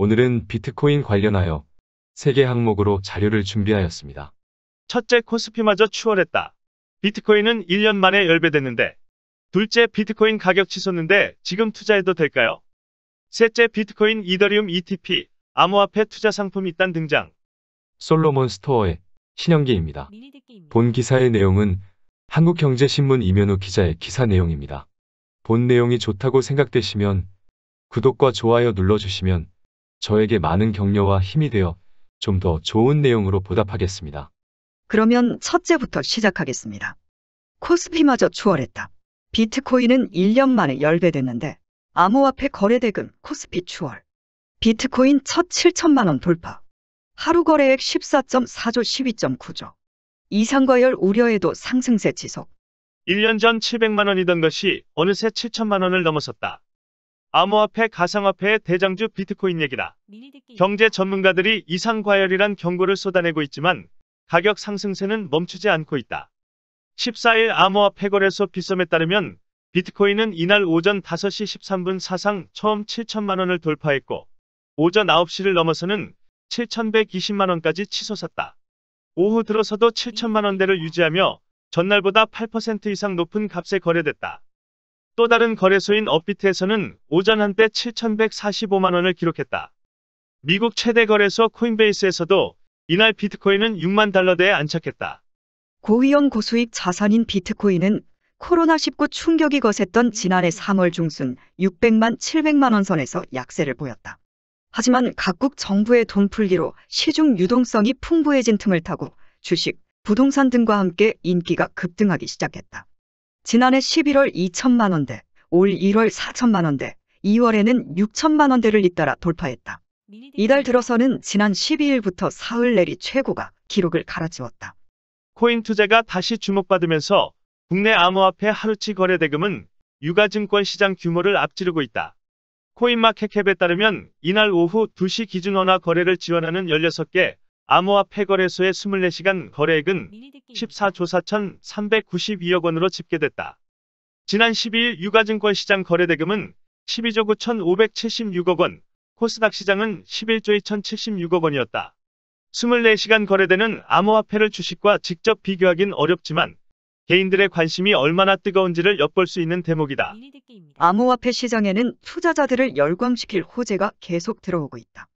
오늘은 비트코인 관련하여 3개 항목으로 자료를 준비하였습니다. 첫째, 코스피마저 추월했다. 비트코인은 1년 만에 10배 됐는데. 둘째, 비트코인 가격 치솟는데 지금 투자해도 될까요? 셋째, 비트코인 이더리움 ETP, 암호화폐 투자 상품 입단 등장. 솔로몬 스토어의 신영기입니다. 본 기사의 내용은 한국경제신문 이면우 기자의 기사 내용입니다. 본 내용이 좋다고 생각되시면 구독과 좋아요 눌러주시면 저에게 많은 격려와 힘이 되어 좀 더 좋은 내용으로 보답하겠습니다. 그러면 첫째부터 시작하겠습니다. 코스피마저 추월했다. 비트코인은 1년 만에 10배 됐는데 암호화폐 거래대금 코스피 추월. 비트코인 첫 7천만 원 돌파. 하루 거래액 14.4조 12.9조. 이상과열 우려에도 상승세 지속. 1년 전 700만 원이던 것이 어느새 7천만 원을 넘어섰다. 암호화폐 가상화폐의 대장주 비트코인 얘기다. 경제 전문가들이 이상과열이란 경고를 쏟아내고 있지만 가격 상승세는 멈추지 않고 있다. 14일 암호화폐 거래소 빗썸에 따르면 비트코인은 이날 오전 5시 13분 사상 처음 7천만 원을 돌파했고 오전 9시를 넘어서는 7,120만 원까지 치솟았다. 오후 들어서도 7천만 원대를 유지하며 전날보다 8% 이상 높은 값에 거래됐다. 또 다른 거래소인 업비트에서는 오전 한때 7,145만 원을 기록했다. 미국 최대 거래소 코인베이스에서도 이날 비트코인은 6만 달러대에 안착했다. 고위험 고수익 자산인 비트코인은 코로나19 충격이 거셌던 지난해 3월 중순 600만 700만 원 선에서 약세를 보였다. 하지만 각국 정부의 돈 풀기로 시중 유동성이 풍부해진 틈을 타고 주식, 부동산 등과 함께 인기가 급등하기 시작했다. 지난해 11월 2천만 원대, 올 1월 4천만 원대, 2월에는 6천만 원대를 잇따라 돌파했다. 이달 들어서는 지난 12일부터 사흘 내리 최고가 기록을 갈아치웠다. 코인 투자가 다시 주목받으면서 국내 암호화폐 하루치 거래 대금은 유가증권 시장 규모를 앞지르고 있다. 코인마켓캡에 따르면 이날 오후 2시 기준 원화 거래를 지원하는 16개 암호화폐 거래소의 24시간 거래액은 14조 4,392억 원으로 집계됐다. 지난 12일 유가증권 시장 거래대금은 12조 9,576억 원, 코스닥 시장은 11조 2,076억 원이었다. 24시간 거래되는 암호화폐를 주식과 직접 비교하긴 어렵지만 개인들의 관심이 얼마나 뜨거운지를 엿볼 수 있는 대목이다. 암호화폐 시장에는 투자자들을 열광시킬 호재가 계속 들어오고 있다.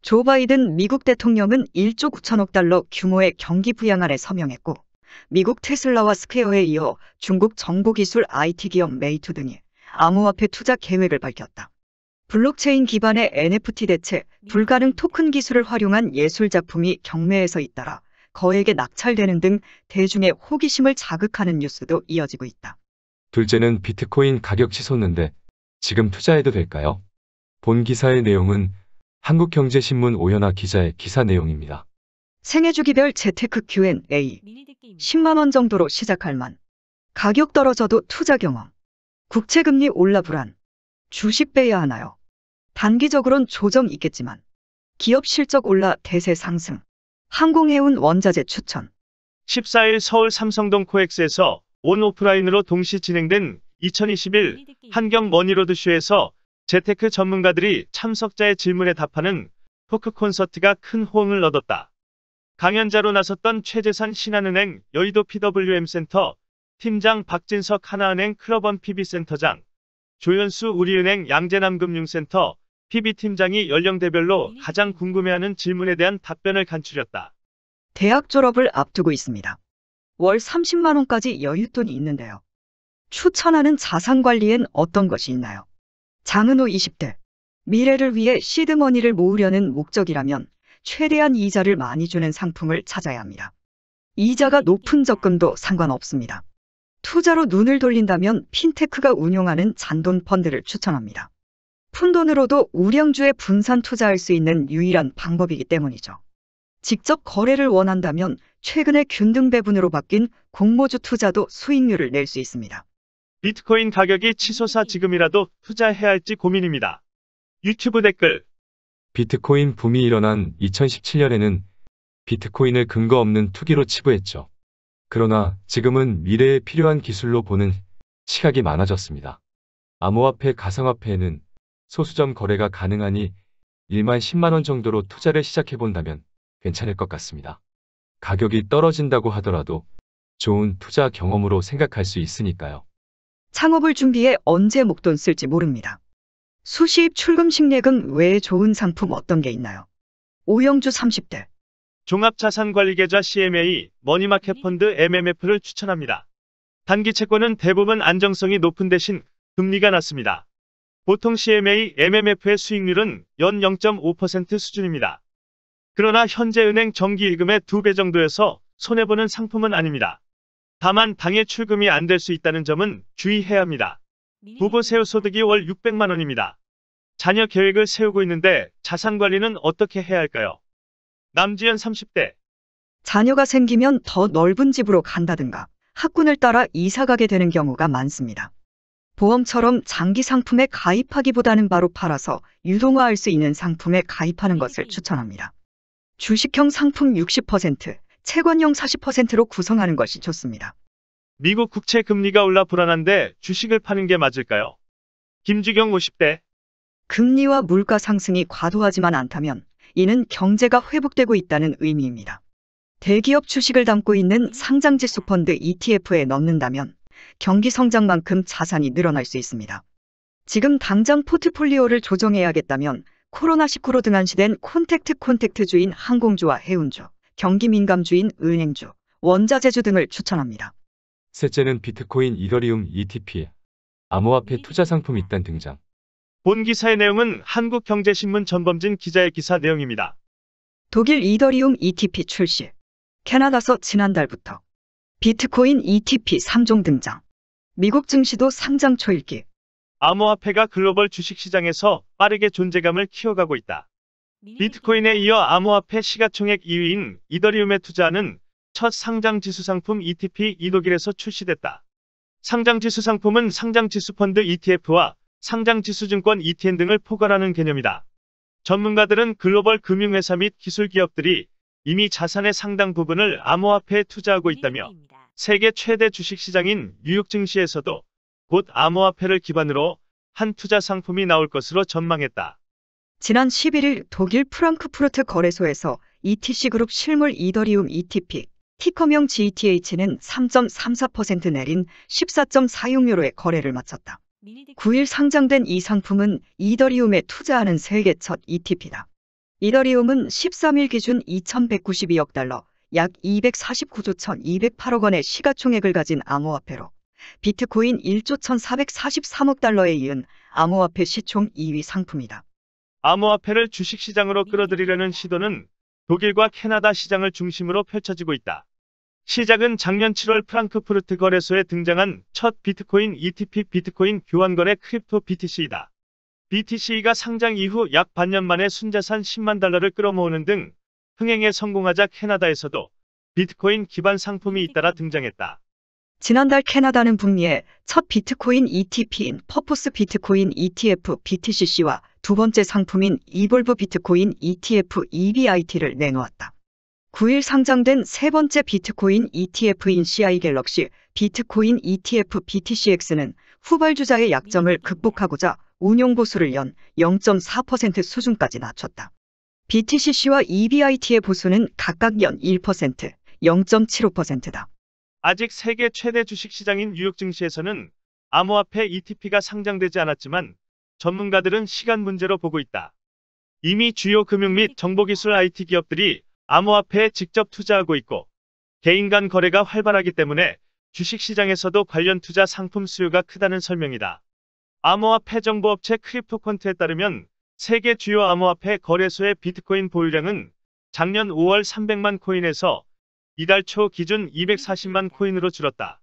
조 바이든 미국 대통령은 1조 9천억 달러 규모의 경기 부양안에 서명했고 미국 테슬라와 스퀘어에 이어 중국 정보기술 IT 기업 메이투 등이 암호화폐 투자 계획을 밝혔다. 블록체인 기반의 NFT 대체, 불가능 토큰 기술을 활용한 예술작품이 경매에서 잇따라 거액에 낙찰되는 등 대중의 호기심을 자극하는 뉴스도 이어지고 있다. 둘째는 비트코인 가격 치솟는데 지금 투자해도 될까요? 본 기사의 내용은 한국경제신문 오현아 기자의 기사 내용입니다. 생애주기별 재테크 Q&A 10만 원 정도로 시작할 만. 가격 떨어져도 투자 경험. 국채금리 올라 불안. 주식 빼야 하나요? 단기적으로는 조정 있겠지만 기업 실적 올라 대세 상승. 항공해운 원자재 추천. 14일 서울 삼성동 코엑스에서 온 오프라인으로 동시 진행된 2021 한경 머니로드쇼에서 재테크 전문가들이 참석자의 질문에 답하는 토크 콘서트가 큰 호응을 얻었다. 강연자로 나섰던 최재산 신한은행 여의도 PWM센터 팀장 박진석 하나은행 클럽원 PB센터장, 조현수 우리은행 양재남금융센터 PB팀장이 연령대별로 가장 궁금해하는 질문에 대한 답변을 간추렸다. 대학 졸업을 앞두고 있습니다. 월 30만 원까지 여윳돈이 있는데요. 추천하는 자산관리엔 어떤 것이 있나요? 장은호 20대. 미래를 위해 시드머니를 모으려는 목적이라면 최대한 이자를 많이 주는 상품을 찾아야 합니다. 이자가 높은 적금도 상관없습니다. 투자로 눈을 돌린다면 핀테크가 운용하는 잔돈 펀드를 추천합니다. 푼돈으로도 우량주에 분산 투자할 수 있는 유일한 방법이기 때문이죠. 직접 거래를 원한다면 최근에 균등 배분으로 바뀐 공모주 투자도 수익률을 낼 수 있습니다. 비트코인 가격이 치솟아 지금이라도 투자해야 할지 고민입니다. 유튜브 댓글. 비트코인 붐이 일어난 2017년에는 비트코인을 근거 없는 투기로 치부했죠. 그러나 지금은 미래에 필요한 기술로 보는 시각이 많아졌습니다. 암호화폐 가상화폐에는 소수점 거래가 가능하니 1만 10만 원 정도로 투자를 시작해 본다면 괜찮을 것 같습니다. 가격이 떨어진다고 하더라도 좋은 투자 경험으로 생각할 수 있으니까요. 창업을 준비해 언제 목돈 쓸지 모릅니다. 수시입 출금식 예금 외에 좋은 상품 어떤 게 있나요? 오영주 30대. 종합자산관리계좌 CMA, 머니마켓 펀드 MMF를 추천합니다. 단기 채권은 대부분 안정성이 높은 대신 금리가 낮습니다. 보통 CMA, MMF의 수익률은 연 0.5% 수준입니다. 그러나 현재 은행 정기예금의 2배 정도여서 손해보는 상품은 아닙니다. 다만 당해 출금이 안 될 수 있다는 점은 주의해야 합니다. 부부 세후 소득이 월 600만 원입니다. 자녀 계획을 세우고 있는데 자산 관리는 어떻게 해야 할까요? 남지연 30대. 자녀가 생기면 더 넓은 집으로 간다든가 학군을 따라 이사 가게 되는 경우가 많습니다. 보험처럼 장기 상품에 가입하기보다는 바로 팔아서 유동화할 수 있는 상품에 가입하는 것을 추천합니다. 주식형 상품 60%, 채권형 40%로 구성하는 것이 좋습니다. 미국 국채 금리가 올라 불안한데 주식을 파는 게 맞을까요? 김주경 50대. 금리와 물가 상승이 과도하지만 않다면 이는 경제가 회복되고 있다는 의미입니다. 대기업 주식을 담고 있는 상장지수 펀드 ETF에 넣는다면 경기 성장만큼 자산이 늘어날 수 있습니다. 지금 당장 포트폴리오를 조정해야겠다면 코로나19로 등한시된 콘택트주인 항공주와 해운주, 경기 민감주인 은행주, 원자재주 등을 추천합니다. 셋째는 비트코인 이더리움 ETP, 암호화폐 투자 상품 입단 등장. 본 기사의 내용은 한국경제신문 전범진 기자의 기사 내용입니다. 독일 이더리움 ETP 출시. 캐나다서 지난달부터 비트코인 ETP 3종 등장. 미국 증시도 상장 초일기. 암호화폐가 글로벌 주식시장에서 빠르게 존재감을 키워가고 있다. 비트코인에 이어 암호화폐 시가총액 2위인 이더리움에 투자하는 첫 상장지수 상품 ETP 이 독일에서 출시됐다. 상장지수 상품은 상장지수 펀드 ETF와 상장지수증권 ETN 등을 포괄하는 개념이다. 전문가들은 글로벌 금융회사 및 기술기업들이 이미 자산의 상당 부분을 암호화폐에 투자하고 있다며 세계 최대 주식시장인 뉴욕 증시에서도 곧 암호화폐를 기반으로 한 투자 상품이 나올 것으로 전망했다. 지난 11일 독일 프랑크푸르트 거래소에서 ETC그룹 실물 이더리움 ETP, 티커명 GETH는 3.34% 내린 14.46유로의 거래를 마쳤다. 9일 상장된 이 상품은 이더리움에 투자하는 세계 첫 ETP다. 이더리움은 13일 기준 2,192억 달러, 약 249조 1,208억 원의 시가총액을 가진 암호화폐로 비트코인 1조 1,443억 달러에 이은 암호화폐 시총 2위 상품이다. 암호화폐를 주식시장으로 끌어들이려는 시도는 독일과 캐나다 시장을 중심으로 펼쳐지고 있다. 시작은 작년 7월 프랑크푸르트 거래소에 등장한 첫 비트코인 ETP 비트코인 교환거래 크립토 BTC이다. BTC가 상장 이후 약 반년 만에 순자산 10만 달러를 끌어모으는 등 흥행에 성공하자 캐나다에서도 비트코인 기반 상품이 잇따라 등장했다. 지난달 캐나다는 북미의 첫 비트코인 ETP인 퍼포스 비트코인 ETF BTCC와 두 번째 상품인 이볼브 비트코인 ETF EBIT를 내놓았다. 9일 상장된 세 번째 비트코인 ETF인 CI 갤럭시 비트코인 ETF BTCX는 후발주자의 약점을 극복하고자 운용 보수를 연 0.4% 수준까지 낮췄다. BTCC와 EBIT의 보수는 각각 연 1%, 0.75%다. 아직 세계 최대 주식시장인 뉴욕 증시에서는 암호화폐 ETP가 상장되지 않았지만 전문가들은 시간 문제로 보고 있다. 이미 주요 금융 및 정보기술 IT 기업들이 암호화폐에 직접 투자하고 있고 개인 간 거래가 활발하기 때문에 주식시장에서도 관련 투자 상품 수요가 크다는 설명이다. 암호화폐 정보업체 크립토컨트에 따르면 세계 주요 암호화폐 거래소의 비트코인 보유량은 작년 5월 300만 코인에서 이달 초 기준 240만 코인으로 줄었다.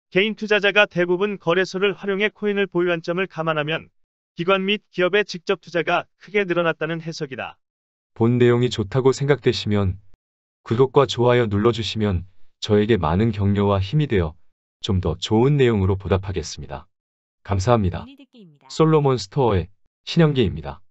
개인 투자자가 대부분 거래소를 활용해 코인을 보유한 점을 감안하면 기관 및 기업의 직접 투자가 크게 늘어났다는 해석이다. 본 내용이 좋다고 생각되시면 구독과 좋아요 눌러주시면 저에게 많은 격려와 힘이 되어 좀 더 좋은 내용으로 보답하겠습니다. 감사합니다. 솔로몬 스토어의 신영기입니다.